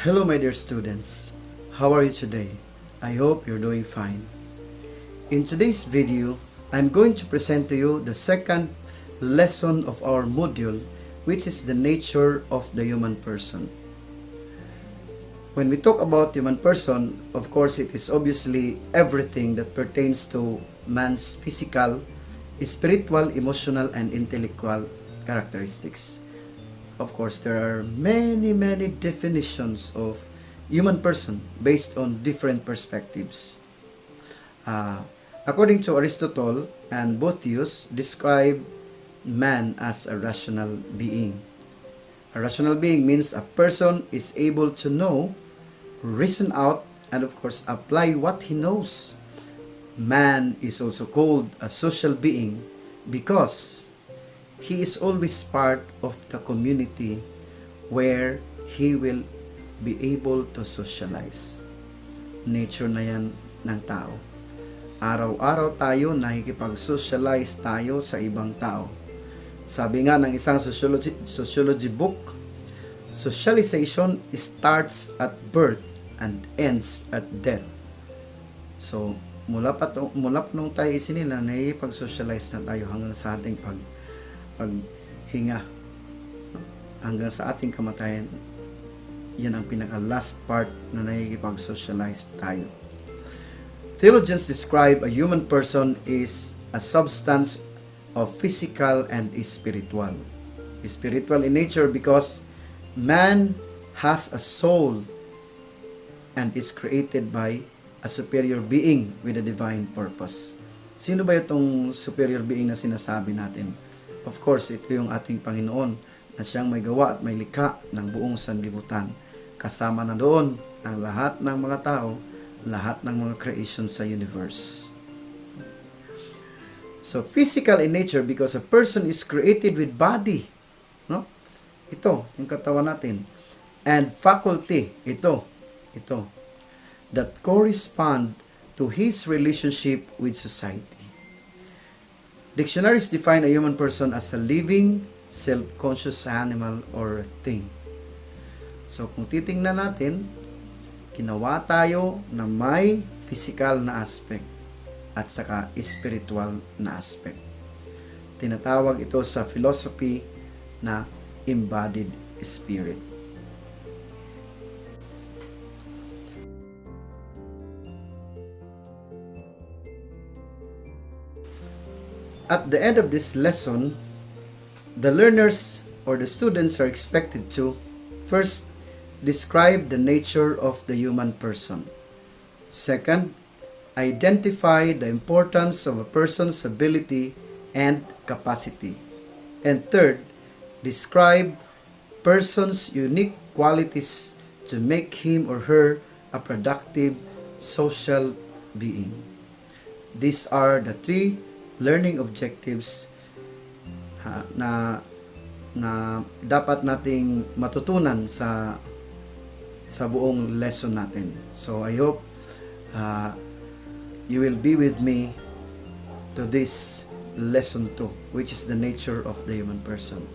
Hello my dear students, how are you today? I hope you're doing fine. In today's video, I'm going to present to you the second lesson of our module, which is the nature of the human person. When we talk about human person, of course it is obviously everything that pertains to man's physical, spiritual, emotional, and intellectual characteristics. Of course, there are many definitions of human person based on different perspectives. According to Aristotle and Boethius, describe man as a rational being. A rational being means a person is able to know, reason out, and of course apply what he knows. Man is also called a social being because he is always part of the community where he will be able to socialize. Nature na yan ng tao. Araw-araw tayo nakikipag-socialize tayo sa ibang tao. Sabi nga ng isang sociology book, socialization starts at birth and ends at death. So, mula pa nung tayo isinila, nakikipag-socialize na tayo hanggang sa ating paghinga, hanggang sa ating kamatayan. Yan ang pinaka-last part na nakikipag-socialize tayo. Theologians describe a human person is a substance of physical and spiritual. Spiritual in nature because man has a soul and is created by a superior being with a divine purpose. Sino ba itong superior being na sinasabi natin? Of course, ito yung ating Panginoon na siyang may gawa at may likha ng buong sanlibutan. Kasama na doon ang lahat ng mga tao, lahat ng mga creation sa universe. So, physical in nature because a person is created with body. No? Ito, yung katawan natin. And faculty, ito, that correspond to his relationship with society. Dictionaries define a human person as a living, self-conscious animal or thing. So, kung titingnan natin, ginawa tayo na may physical na aspect at saka spiritual na aspect. Tinatawag ito sa philosophy na embodied spirit. At the end of this lesson, the learners or the students are expected to first describe the nature of the human person. Second, identify the importance of a person's ability and capacity. And third, describe person's unique qualities to make him or her a productive social being. These are the three learning objectives na dapat nating matutunan sa buong lesson natin. So I hope you will be with me to this lesson 2, which is the nature of the human person.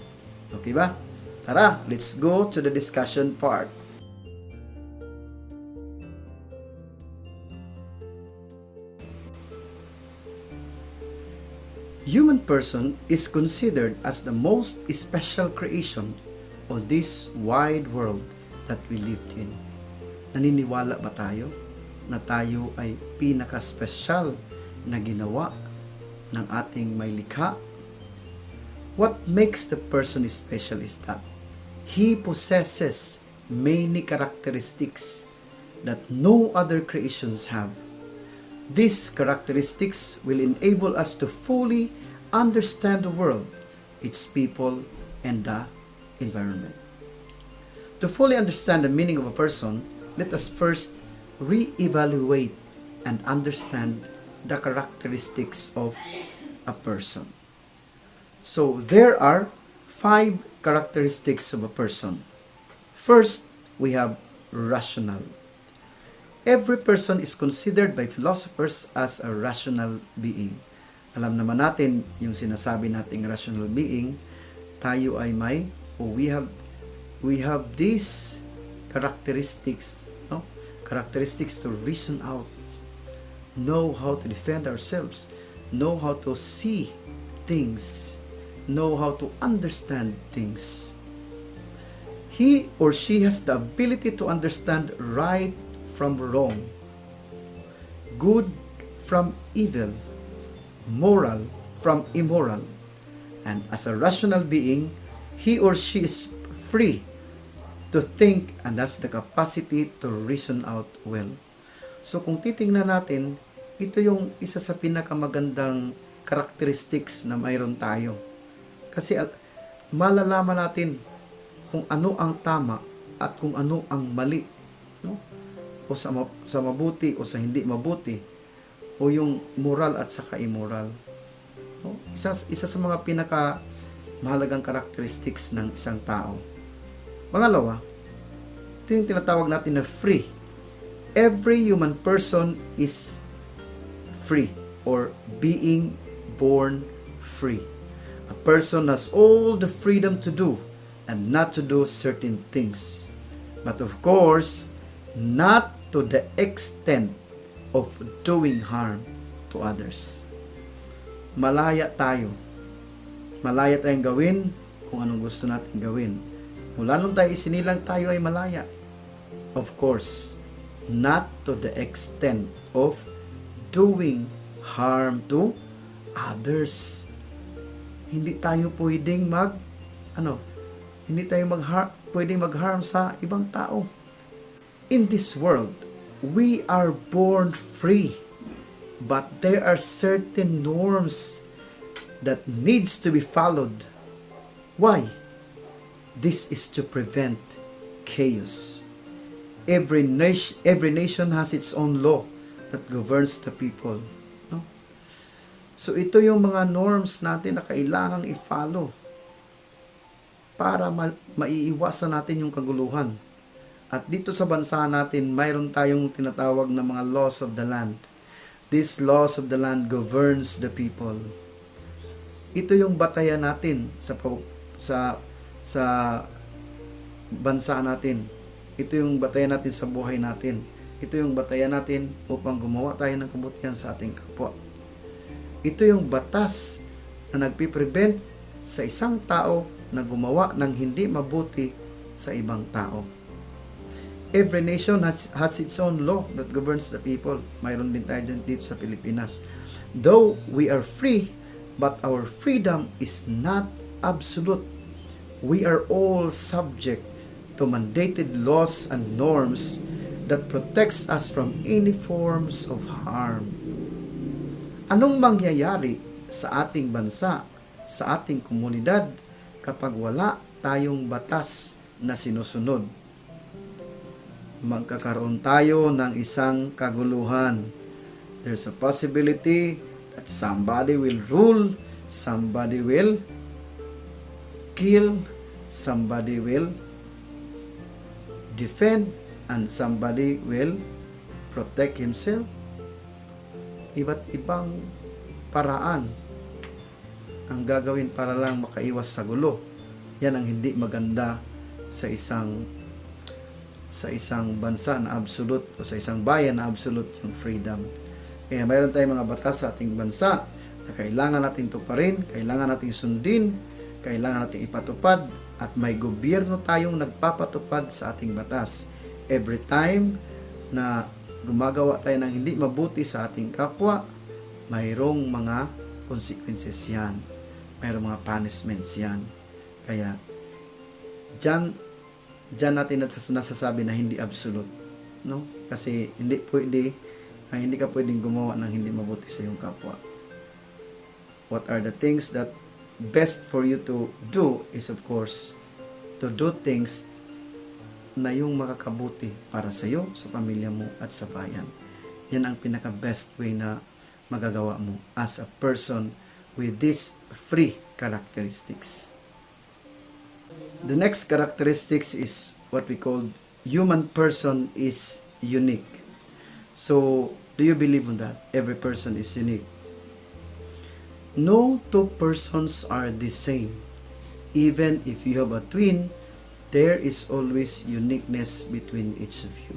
Okay ba? Tara, let's go to the discussion part. Human person is considered as the most special creation of this wide world that we lived in. Naniniwala ba tayo na tayo ay pinaka-special na ginawa ng ating may likha? What makes the person special is that he possesses many characteristics that no other creations have. These characteristics will enable us to fully understand the world, its people, and the environment. To fully understand the meaning of a person, let us first re-evaluate and understand the characteristics of a person. So, there are 5 characteristics of a person. First, we have rational. Every person is considered by philosophers as a rational being. Alam naman natin yung sinasabi nating rational being, tayo ay we have these characteristics, no? Characteristics to reason out, know how to defend ourselves, know how to see things, know how to understand things. He or she has the ability to understand right from wrong, good from evil, moral from immoral. And as a rational being, he or she is free to think and has the capacity to reason out well. So kung titingnan natin, ito yung isa sa pinakamagandang characteristics na mayroon tayo. Kasi malalaman natin kung ano ang tama at kung ano ang mali, no? O sa mabuti o sa hindi mabuti, o yung moral at saka immoral. No? Isa sa mga pinaka mahalagang characteristics ng isang tao. Pangalawa, ito yung tinatawag natin na free. Every human person is free or being born free. A person has all the freedom to do and not to do certain things. But of course, not to the extent of doing harm to others. Malaya tayo. Malaya tayong gawin kung anong gusto natin gawin. Mula nung tayo isinilang, tayo ay malaya. Of course, not to the extent of doing harm to others. Hindi tayo pwedeng pwedeng mag-harm sa ibang tao. In this world, we are born free, but there are certain norms that needs to be followed. Why? This is to prevent chaos. Every nation has its own law that governs the people. No? So ito yung mga norms natin na kailangang i-follow para maiiwasan natin yung kaguluhan. At dito sa bansa natin, mayroon tayong tinatawag na mga laws of the land. These laws of the land governs the people. Ito yung batayan natin sa bansa natin. Ito yung batayan natin sa buhay natin. Ito yung batayan natin upang gumawa tayo ng kabutihan sa ating kapwa. Ito yung batas na nagpiprevent sa isang tao na gumawa ng hindi mabuti sa ibang tao. Every nation has its own law that governs the people. Mayroon din tayo dito sa Pilipinas. Though we are free, but our freedom is not absolute. We are all subject to mandated laws and norms that protects us from any forms of harm. Anong mangyayari sa ating bansa, sa ating komunidad, kapag wala tayong batas na sinusunod? Magkakaroon tayo ng isang kaguluhan. There's a possibility that somebody will rule, somebody will kill, somebody will defend, and somebody will protect himself. Iba't ibang paraan ang gagawin para lang makaiwas sa gulo. Yan ang hindi maganda sa isang bansa na absolute o sa isang bayan na absolute yung freedom. Kaya mayroon tayong mga batas sa ating bansa na kailangan natin tuparin, kailangan natin sundin, kailangan natin ipatupad, at may gobyerno tayong nagpapatupad sa ating batas. Every time na gumagawa tayo ng hindi mabuti sa ating kapwa, mayroong mga consequences yan. Mayroong mga punishments yan. Kaya, Diyan natin nasasabi na hindi absolute, no? Kasi hindi ka pwedeng gumawa ng hindi mabuti sa iyong kapwa. What are the things that best for you to do is, of course, to do things na yung makakabuti para sa iyo, sa pamilya mo, at sa bayan. Yan ang pinaka-best way na magagawa mo as a person with these free characteristics. The next characteristics is what we call human person is unique. So, do you believe in that? Every person is unique. No two persons are the same. Even if you have a twin, there is always uniqueness between each of you.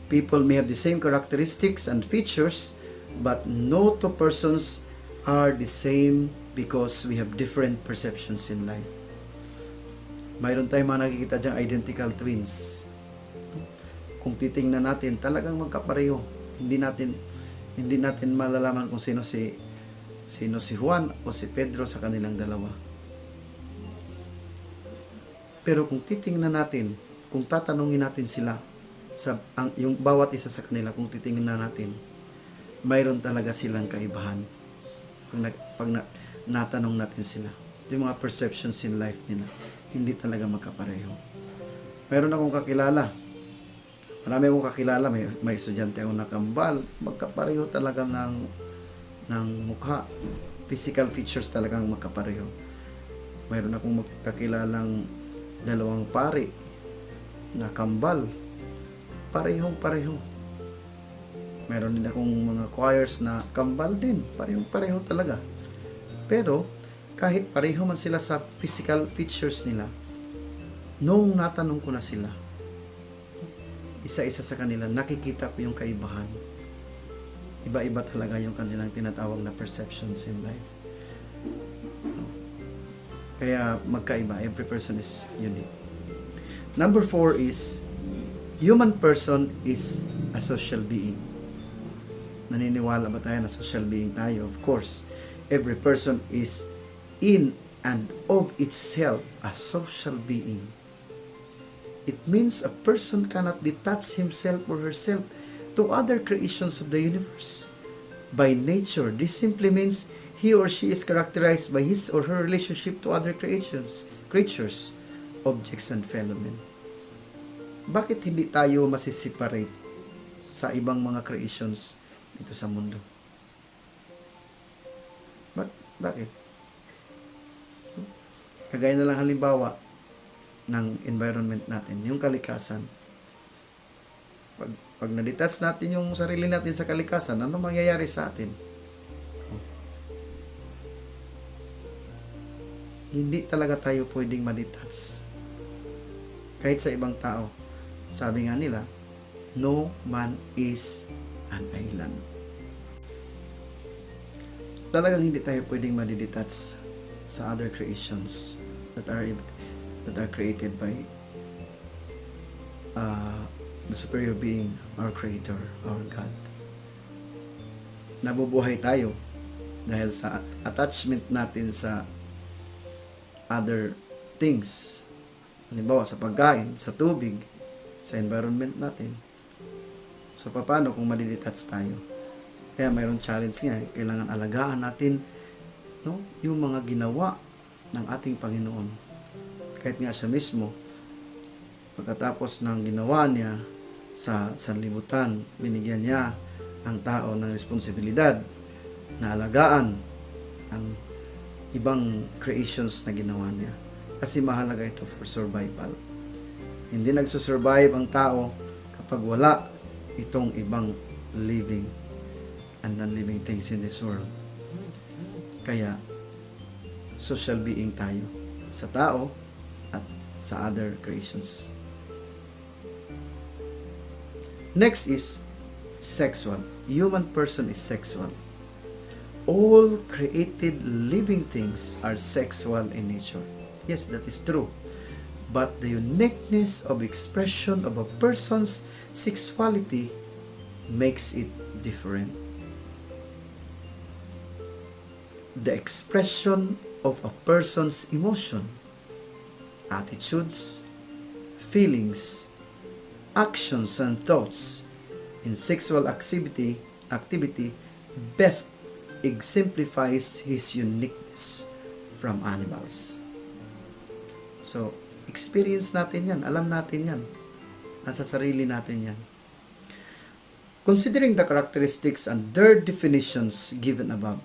People may have the same characteristics and features, but no two persons are the same because we have different perceptions in life. Mayroon tayong mga nakikita dyang identical twins. Kung titingnan natin, talagang magkapareho. Hindi natin malalaman kung sino si Juan o si Pedro sa kanilang dalawa. Pero kung titingnan natin, kung tatanungin natin sila, yung bawat isa sa kanila, kung titingnan natin, mayroon talaga silang kaibahan. Pag natanong natin sila, yung mga perceptions in life nila, hindi talaga magkapareho. Mayroon akong kakilala, marami akong kakilala, may estudyante akong nakambal, magkapareho talaga ng mukha. Physical features talagang magkapareho. Mayroon akong magkakilalang dalawang pari na kambal, parehong-pareho. Meron din akong mga choirs na kambal din, parehong-pareho talaga. Pero kahit pareho man sila sa physical features nila, nung natanong ko na sila, isa-isa sa kanila, nakikita ko yung kaibahan. Iba-iba talaga yung kanilang tinatawag na perceptions in life. Kaya magkaiba, every person is unique. Number 4 is, human person is a social being. Naniniwala ba tayo na social being tayo? Of course, every person is in and of itself a social being. It means a person cannot detach himself or herself to other creations of the universe. By nature, this simply means he or she is characterized by his or her relationship to other creatures, objects, and fellow men. Bakit hindi tayo masiseparate sa ibang mga creations dito sa mundo? Bakit? Kagaya na lang halimbawa ng environment natin, yung kalikasan. Pag na-detach natin yung sarili natin sa kalikasan, ano mangyayari sa atin? Hindi talaga tayo pwedeng ma-detach. Kahit sa ibang tao. Sabi nga nila, no man is an island. Talagang hindi tayo pwedeng ma-detach sa other creations that are created by the superior being, our creator, our God. Nabubuhay tayo dahil sa attachment natin sa other things. Halimbawa, sa pagkain, sa tubig, sa environment natin. So, paano kung madidetach tayo? Kaya mayroong challenge nga, kailangan alagaan natin yung mga ginawa ng ating Panginoon. Kahit nga siya mismo, pagkatapos ng ginawa niya sa sanlibutan, binigyan niya ang tao ng responsibilidad na alagaan ang ibang creations na ginawa niya. Kasi mahalaga ito for survival. Hindi nagsusurvive ang tao kapag wala itong ibang living and non-living things in this world. Kaya, social being tayo sa tao at sa other creations. Next is sexual. Human person is sexual. All created living things are sexual in nature. Yes, that is true. But the uniqueness of expression of a person's sexuality makes it different. The expression of a person's emotion, attitudes, feelings, actions, and thoughts in sexual activity best exemplifies his uniqueness from animals. So, experience natin yan. Alam natin yan. Nasa sarili natin yan. Considering the characteristics and their definitions given above,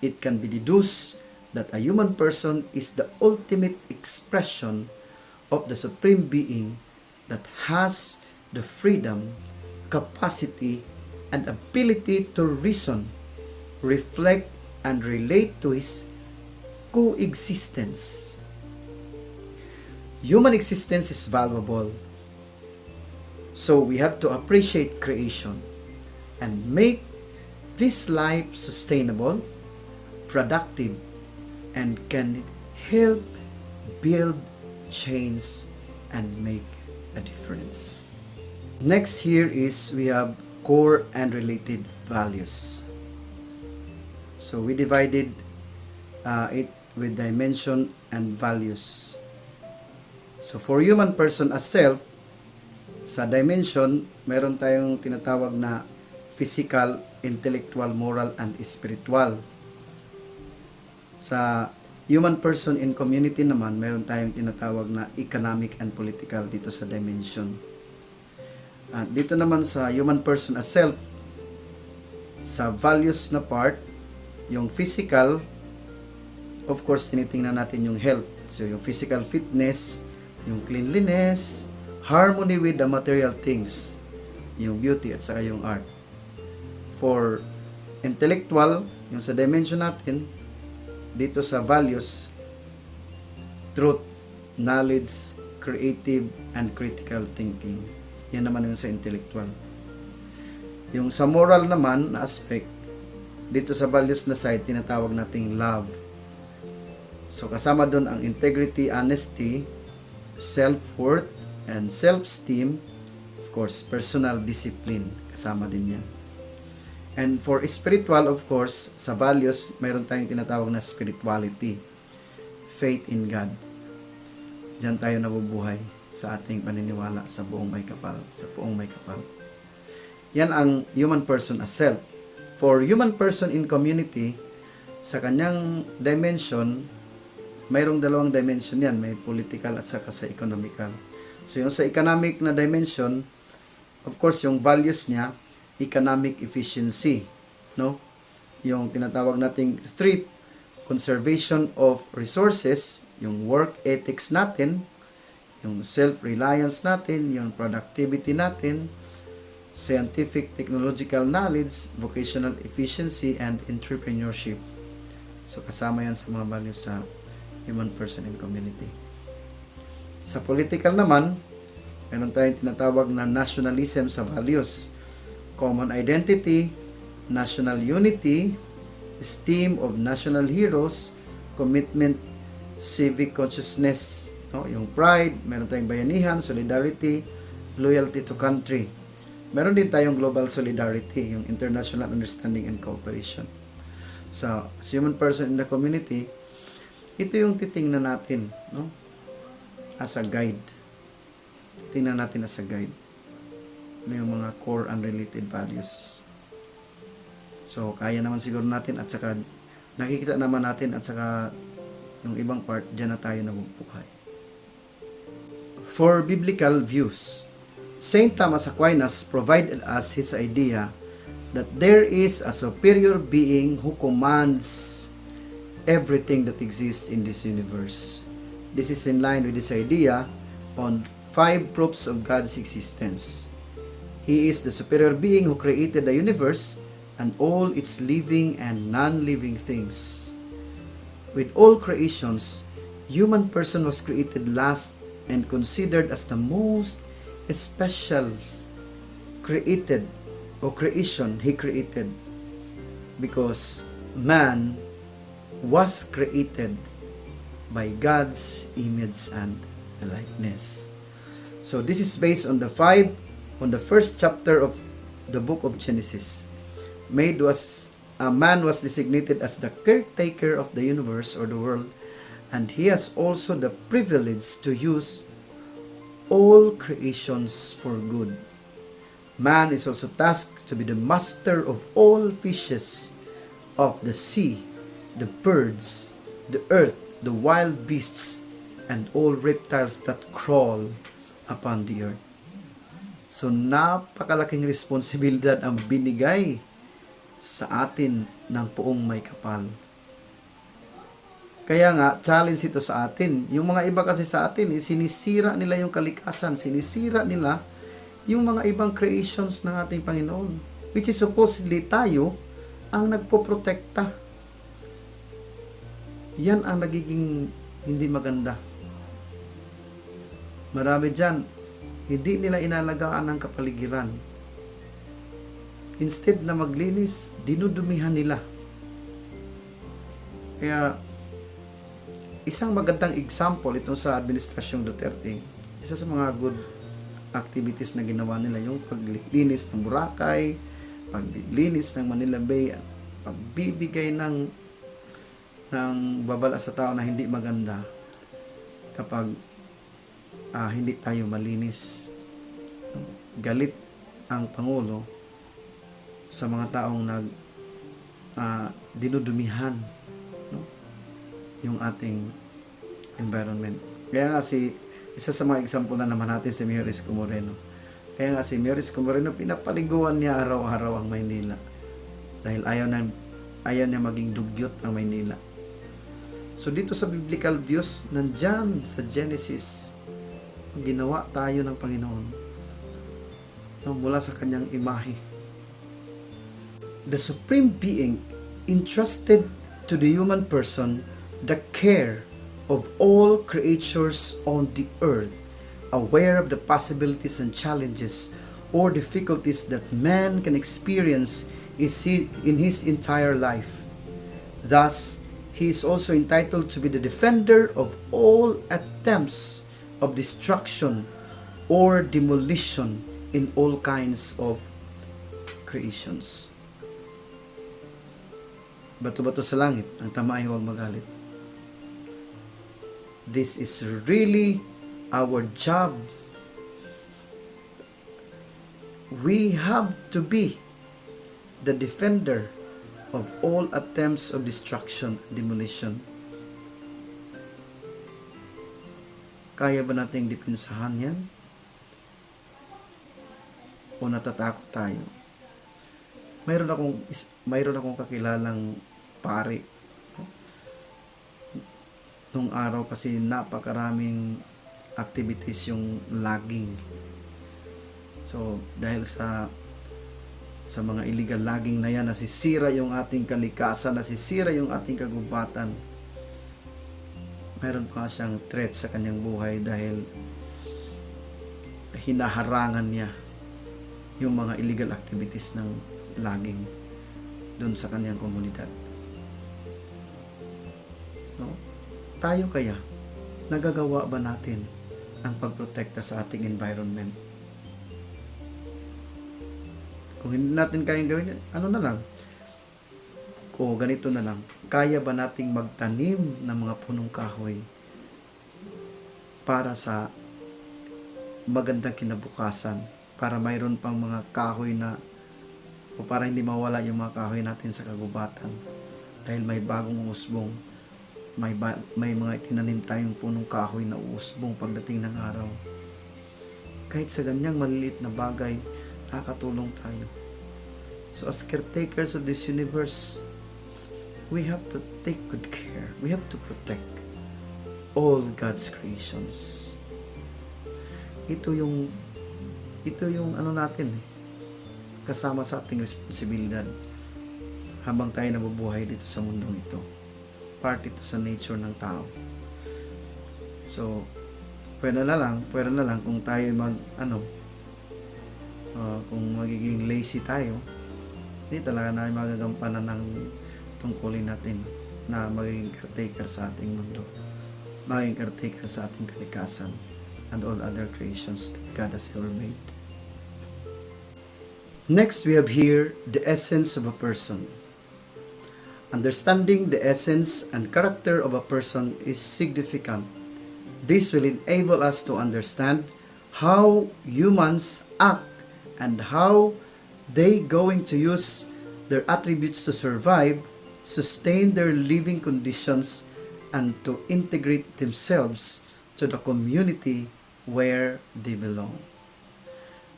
it can be deduced that a human person is the ultimate expression of the Supreme Being that has the freedom, capacity, and ability to reason, reflect, and relate to his coexistence. Human existence is valuable. So we have to appreciate creation and make this life sustainable, productive, and can help build change and make a difference. Next here is we have core and related values. So we divided it with dimension and values. So for human person as self, sa dimension, meron tayong tinatawag na physical, intellectual, moral, and spiritual. Sa human person in community naman, meron tayong tinatawag na economic and political dito sa dimension. At dito naman sa human person as self, sa values na part, yung physical, of course, tinitingnan natin yung health. So, yung physical fitness, yung cleanliness, harmony with the material things, yung beauty at saka yung art. For intellectual, yung sa dimension natin, dito sa values, truth, knowledge, creative, and critical thinking. Yan naman yung sa intellectual. Yung sa moral naman na aspect, dito sa values na side, tinatawag nating love. So kasama doon ang integrity, honesty, self-worth, and self-esteem, of course, personal discipline, kasama din yan. And for spiritual, of course, sa values, mayroon tayong tinatawag na spirituality, faith in God. Diyan tayo nabubuhay sa ating paniniwala sa buong may kapal, Yan ang human person as self. For human person in community, sa kanyang dimension, mayroong dalawang dimension yan, may political at saka sa economical. So yung sa economic na dimension, of course, yung values niya, economic efficiency, no? Yung tinatawag nating thrift, conservation of resources, yung work ethics natin, yung self-reliance natin, yung productivity natin, scientific technological knowledge, vocational efficiency, and entrepreneurship. So kasama yan sa mga values sa human person and community. Sa political naman, meron tayong tinatawag na nationalism sa values. Common identity, national unity, esteem of national heroes, commitment, civic consciousness, no? Yung pride, meron tayong bayanihan, solidarity, loyalty to country. Meron din tayong global solidarity, yung international understanding and cooperation. Sa human person in the community, ito yung titingnan natin, no? As a guide. Titingnan natin as a guide. Ano yung mga core and related values. So, kaya naman siguro natin at saka nakikita naman natin at saka yung ibang part, dyan na tayo nabubuhay. For biblical views, Saint Thomas Aquinas provided us his idea that there is a superior being who commands everything that exists in this universe. This is in line with this idea on 5 proofs of God's existence. He is the superior being who created the universe and all its living and non-living things. With all creations, human person was created last and considered as the most special created or creation he created, because man was created by God's image and likeness. So this is based on the first chapter of the book of Genesis. Man was designated as the caretaker of the universe or the world, and he has also the privilege to use all creations for good. Man is also tasked to be the master of all fishes of the sea, the birds, the earth, the wild beasts, and all reptiles that crawl upon the earth. So, napakalaking responsibilidad ang binigay sa atin ng Poong May Kapal. Kaya nga, challenge ito sa atin. Yung mga iba kasi sa atin, sinisira nila yung kalikasan, sinisira nila yung mga ibang creations ng ating Panginoon, which is supposedly tayo ang nagpoprotekta. Yan ang nagiging hindi maganda. Marami dyan, hindi nila inalagaan ang kapaligiran. Instead na maglinis, dinudumihan nila. Kaya, isang magandang example ito sa Administrasyong Duterte. Isa sa mga good activities na ginawa nila, yung paglinis ng Boracay, paglinis ng Manila Bay, at pagbibigay ng babala sa tao na hindi maganda kapag hindi tayo malinis. Galit ang Pangulo sa mga taong dinudumihan, no, yung ating environment. Kaya nga isa sa mga example na naman natin si Mayor Isko Moreno. Kaya nga si Mayor Isko Moreno, pinapaliguan niya araw-araw ang Maynila. Dahil ayaw niya maging dugyot ang Maynila. So dito sa biblical views, nandyan sa Genesis, ginawa tayo ng Panginoon mula sa kanyang imahe. The Supreme Being entrusted to the human person the care of all creatures on the earth, aware of the possibilities and challenges or difficulties that man can experience in his entire life. Thus, he is also entitled to be the defender of all attempts of destruction or demolition in all kinds of creations. Bato-bato sa langit, ang tama ay huwag magalit. This is really our job. We have to be the defender of all attempts of destruction and demolition. Kaya ba nating depensahan yan? O natatakot tayo? Mayroon akong kakilalang pare. Nung araw kasi napakaraming activities yung logging. So, dahil sa mga illegal logging na yan, nasisira yung ating kalikasan, nasisira yung ating kagubatan. Mayroon pa siyang threat sa kanyang buhay dahil hinaharangan niya yung mga illegal activities ng logging doon sa kanyang komunidad. No? Tayo kaya, nagagawa ba natin ang pagprotekta sa ating environment? Kung hindi natin kayang gawin, ano na lang? O ganito na lang, kaya ba nating magtanim ng mga punong kahoy para sa magandang kinabukasan, para mayroon pang mga kahoy o para hindi mawala yung mga kahoy natin sa kagubatan dahil may bagong uusbong, may mga itinanim tayong punong kahoy na uusbong pagdating ng araw. Kahit sa ganyang maliliit na bagay, nakakatulong tayo. So as caretakers of this universe, we have to take good care. We have to protect all God's creations. Ito yung ano natin kasama sa ating responsibilidad habang tayo nabubuhay dito sa mundong ito. Part ito sa nature ng tao. So, pwede na lang kung tayo kung magiging lazy tayo, hindi talaga na magagampanan ng tungkulin natin na magiging caretaker sa ating mundo, magiging caretaker sa ating kalikasan and all other creations that God has ever made. Next, we have here the essence of a person. Understanding the essence and character of a person is significant. This will enable us to understand how humans act and how they going to use their attributes to survive, sustain their living conditions, and to integrate themselves to the community where they belong.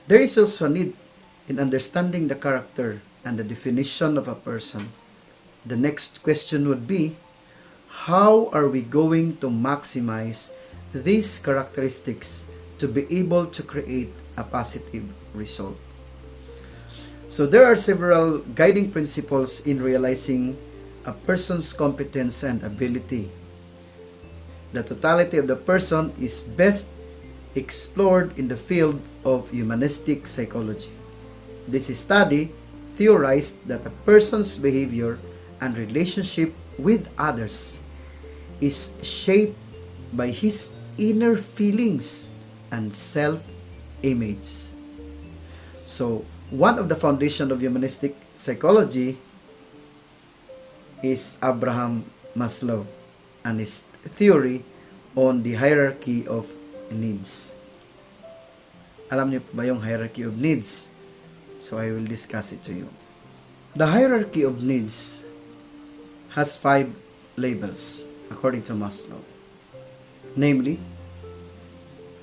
There is also a need in understanding the character and the definition of a person. The next question would be, how are we going to maximize these characteristics to be able to create a positive result? So there are several guiding principles in realizing a person's competence and ability. The totality of the person is best explored in the field of humanistic psychology. This study theorized that a person's behavior and relationship with others is shaped by his inner feelings and self-image. So, one of the foundation of humanistic psychology is Abraham Maslow and his theory on the hierarchy of needs. Alam niyo po ba yung hierarchy of needs? So I will discuss it to you. The hierarchy of needs has 5 levels according to Maslow. Namely,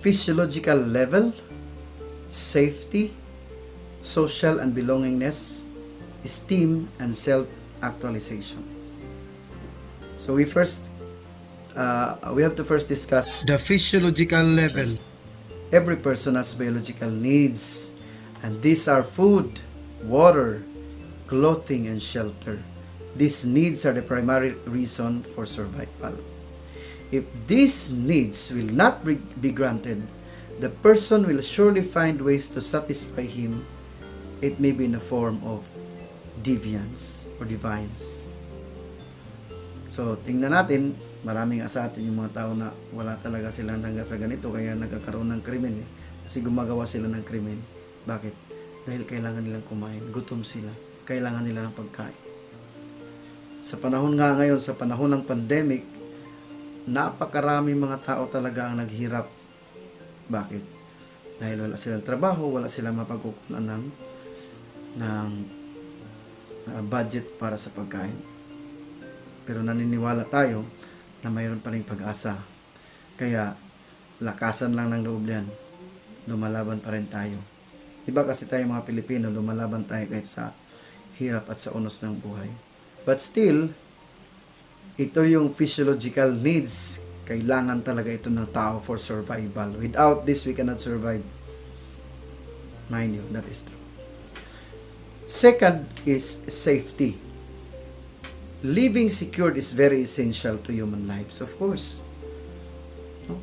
physiological level, safety, social and belongingness, esteem, and self-actualization. So we have to first discuss the physiological level. Every person has biological needs, and these are food, water, clothing, and shelter. These needs are the primary reason for survival. If these needs will not be granted, the person will surely find ways to satisfy him. It may be in the form of deviance or divines. So, tingnan natin, maraming sa atin yung mga tao na wala talaga sila hanggang sa ganito, kaya nagkakaroon ng krimen. Kasi gumagawa sila ng krimen. Bakit? Dahil kailangan nilang kumain. Gutom sila. Kailangan nila ng pagkain. Sa panahon nga ngayon, sa panahon ng pandemic, napakarami mga tao talaga ang naghirap. Bakit? Dahil wala silang trabaho, wala silang mapagkukunan ng budget para sa pagkain. Pero naniniwala tayo na mayroon pa rin pag-asa. Kaya, lakasan lang ng loob yan. Lumalaban pa rin tayo. Iba kasi tayo mga Pilipino, lumalaban tayo kahit sa hirap at sa unos ng buhay. But still, ito yung physiological needs. Kailangan talaga ito ng tao for survival. Without this, we cannot survive. Mind you, that is true. Second is safety. Living secured is very essential to human lives, of course. No?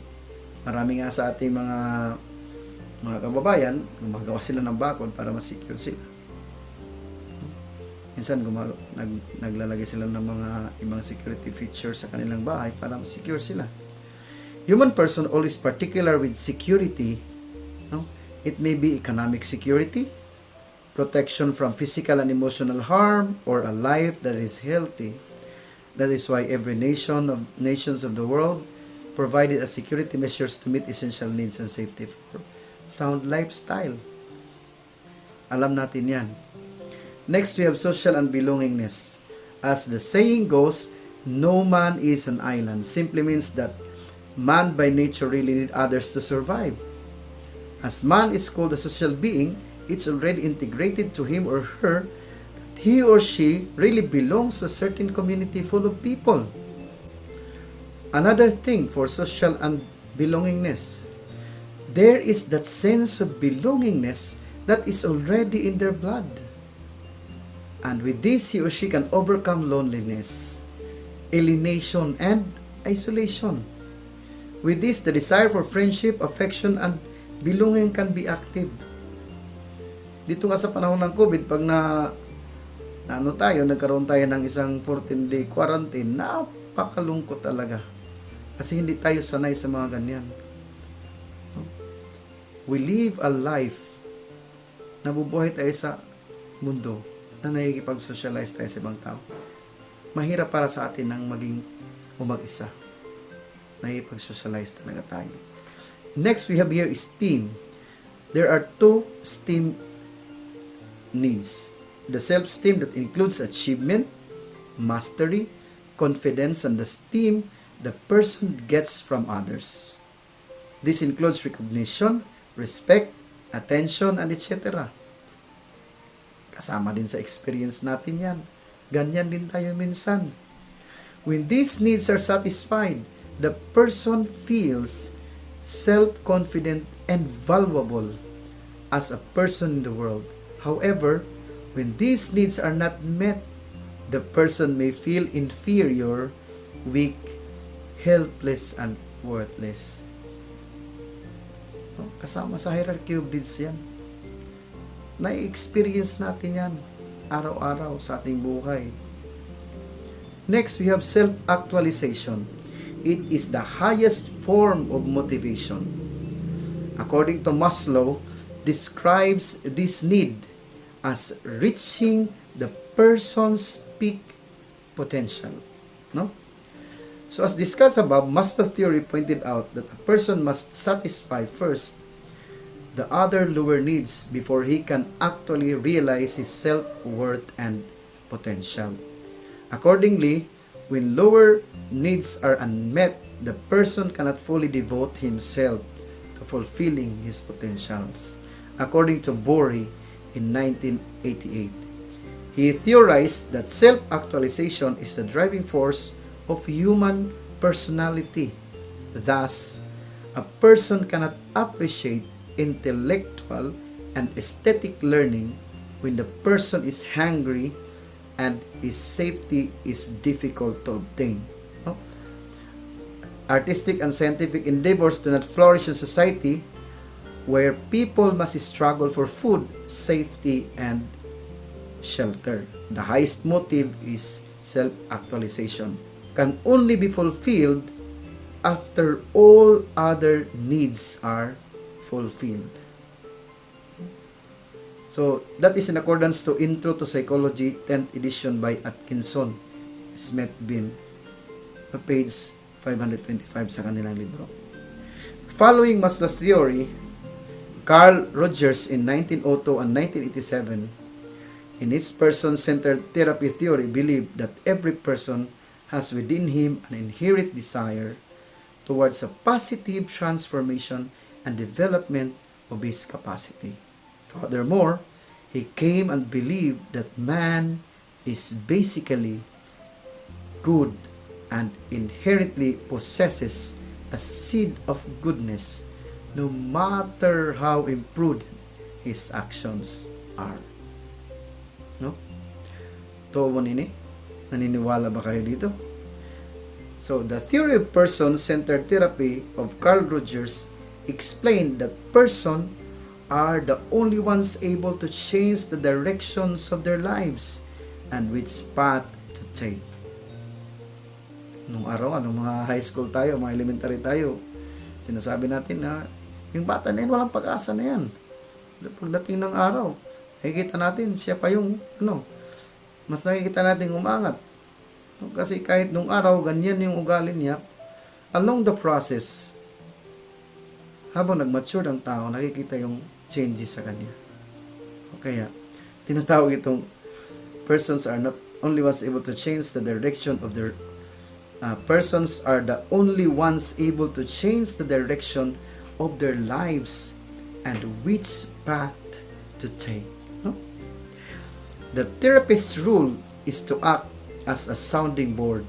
Marami nga sa ating mga kababayan, gumagawa sila ng bakod para ma-secure sila. Minsan naglalagay sila ng mga ibang security features sa kanilang bahay para ma-secure sila. Human person always particular with security. No? It may be economic security, protection from physical and emotional harm, or a life that is healthy. That is why every nations of the world provided a security measures to meet essential needs and safety for sound lifestyle. Alam natin yan. Next, we have social and belongingness. As the saying goes, no man is an island. Simply means that man by nature really need others to survive. As man is called a social being, it's already integrated to him or her that he or she really belongs to a certain community full of people. Another thing for social and belongingness, there is that sense of belongingness that is already in their blood. And with this, he or she can overcome loneliness, alienation, and isolation. With this, the desire for friendship, affection, and belonging can be active. Dito nga sa panahon ng COVID, pag nagkaroon tayo ng isang 14-day quarantine, napakalungkot talaga. Kasi hindi tayo sanay sa mga ganyan. We live a life, nabubuhay tayo sa mundo, na nakikipag-socialize tayo sa ibang tao. Mahirap para sa atin ang maging mag-isa. Nakikipag-socialize talaga tayo. Next, we have here esteem. There are 2 esteem needs. The self-esteem that includes achievement, mastery, confidence, and the esteem the person gets from others. This includes recognition, respect, attention, and etc. Kasama din sa experience natin yan. Ganyan din tayo minsan. When these needs are satisfied, the person feels self-confident and valuable as a person in the world. However, when these needs are not met, the person may feel inferior, weak, helpless, and worthless. Kasama sa hierarchy of needs yan. Na-experience natin yan araw-araw sa ating buhay. Next, we have self-actualization. It is the highest form of motivation. According to Maslow, describes this need as reaching the person's peak potential. No? So as discussed above, Maslow's theory pointed out that a person must satisfy first the other lower needs before he can actually realize his self-worth and potential. Accordingly, when lower needs are unmet, the person cannot fully devote himself to fulfilling his potentials. According to Bory in 1988, he theorized that self-actualization is the driving force of human personality. Thus, a person cannot appreciate intellectual and aesthetic learning when the person is hungry and his safety is difficult to obtain. No? Artistic and scientific endeavors do not flourish in society where people must struggle for food, safety, and shelter. The highest motive is self-actualization. Can only be fulfilled after all other needs are fulfilled. So, that is in accordance to Intro to Psychology, 10th edition by Atkinson, Smith Beam, page 525 sa kanilang libro. Following Maslow's theory, Carl Rogers in 1902 and 1987, in his person-centered therapy theory, believed that every person has within him an inherent desire towards a positive transformation and development of his capacity. Furthermore, he came and believed that man is basically good and inherently possesses a seed of goodness no matter how imprudent his actions are. No? To mo nini? Naniniwala ba kayo dito? So, the theory of person-centered therapy of Carl Rogers explained that person are the only ones able to change the directions of their lives and which path to take. Nung araw, mga high school tayo, mga elementary tayo, sinasabi natin na yung bata na yan, walang pag-asa na yan. Pagdating ng araw, nakikita natin, siya pa yung, mas nakikita natin umangat. Kasi kahit nung araw, ganyan yung ugali niya, along the process, habang nag-mature ang tao, nakikita yung changes sa kanya. Kaya, tinatawag itong persons are not only ones able to change the direction of their persons are the only ones able to change the direction of their lives and which path to take. No? The therapist's role is to act as a sounding board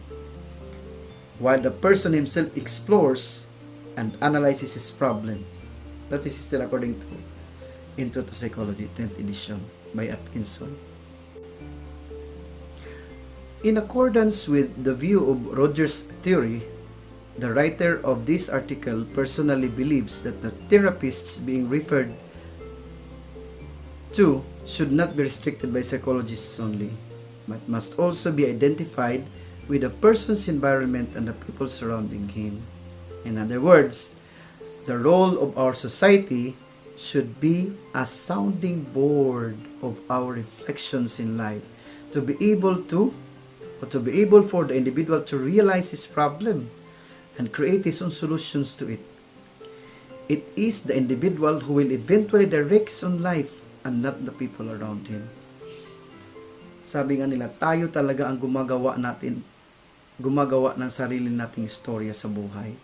while the person himself explores and analyzes his problem. That is still according to Intro to Psychology, 10th edition by Atkinson. In accordance with the view of Rogers' theory, the writer of this article personally believes that the therapists being referred to should not be restricted by psychologists only, but must also be identified with a person's environment and the people surrounding him. In other words, the role of our society should be a sounding board of our reflections in life to be able for the individual to realize his problem and create his own solutions to it. It is the individual who will eventually direct his own life and not the people around him. Sabi nga nila, tayo talaga ang gumagawa ng sarili nating istorya sa buhay.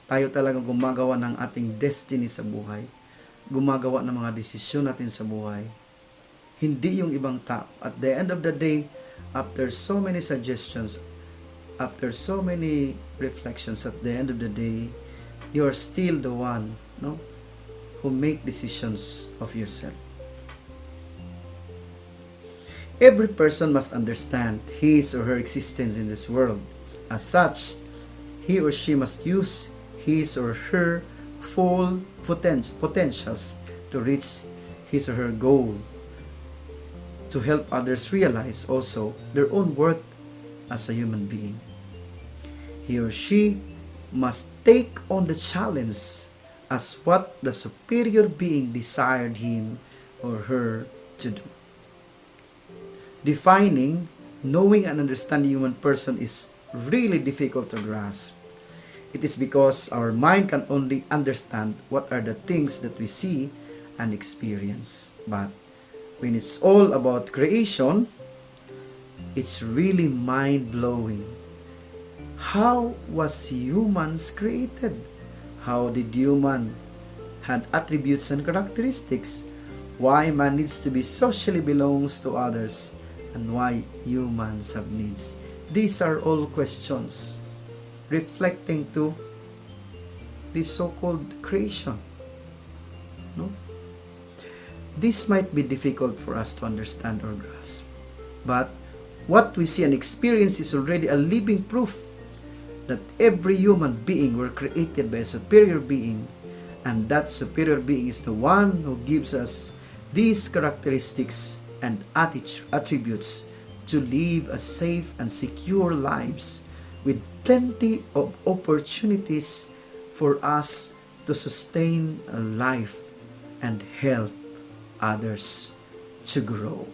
Tayo talaga gumagawa ng ating destiny sa buhay. Gumagawa ng mga desisyon natin sa buhay. Hindi yung ibang tao. At the end of the day, after so many suggestions, after so many reflections, at the end of the day, you are still the one, who make decisions of yourself. Every person must understand his or her existence in this world. As such, he or she must use his or her full potentials to reach his or her goal, to help others realize also their own worth as a human being. He or she must take on the challenge as what the superior being desired him or her to do. Defining, knowing, and understanding human person is really difficult to grasp. It is because our mind can only understand what are the things that we see and experience. But when it's all about creation, it's really mind-blowing. How was humans created? How did human had attributes and characteristics? Why man needs to be socially belongs to others? And why humans have needs? These are all questions reflecting to this so-called creation. No? This might be difficult for us to understand or grasp. But what we see and experience is already a living proof that every human being were created by a superior being, and that superior being is the one who gives us these characteristics and attributes to live a safe and secure lives with plenty of opportunities for us to sustain a life and help others to grow.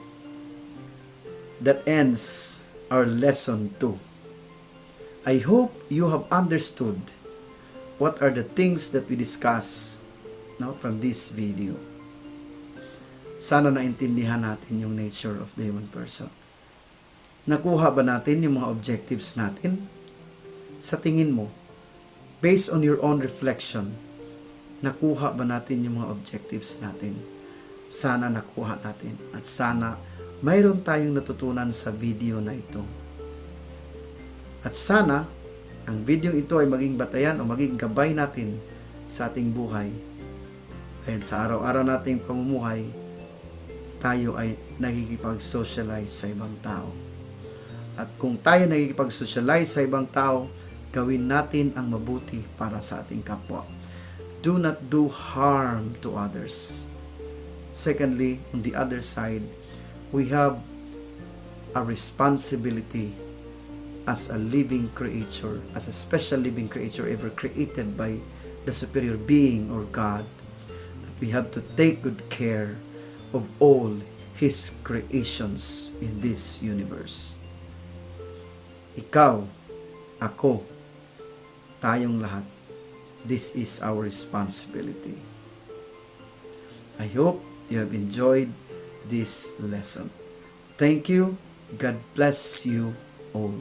That ends our lesson 2. I hope you have understood what are the things that we discuss from this video. Sana naintindihan natin yung nature of the human person. Nakuha ba natin yung mga objectives natin? Sa tingin mo, based on your own reflection, nakuha ba natin yung mga objectives natin? Sana nakuha natin at sana mayroon tayong natutunan sa video na ito. At sana ang video ito ay maging batayan o maging gabay natin sa ating buhay. Dahil sa araw-araw nating pamumuhay, tayo ay nakikipag-socialize sa ibang tao. At kung tayo nakikipag-socialize sa ibang tao, gawin natin ang mabuti para sa ating kapwa. Do not do harm to others. Secondly, on the other side, we have a responsibility as a living creature, as a special living creature ever created by the superior being or God, that we have to take good care of all His creations in this universe. Ikaw, ako, tayong lahat, this is our responsibility. I hope you have enjoyed this lesson. Thank you. God bless you all.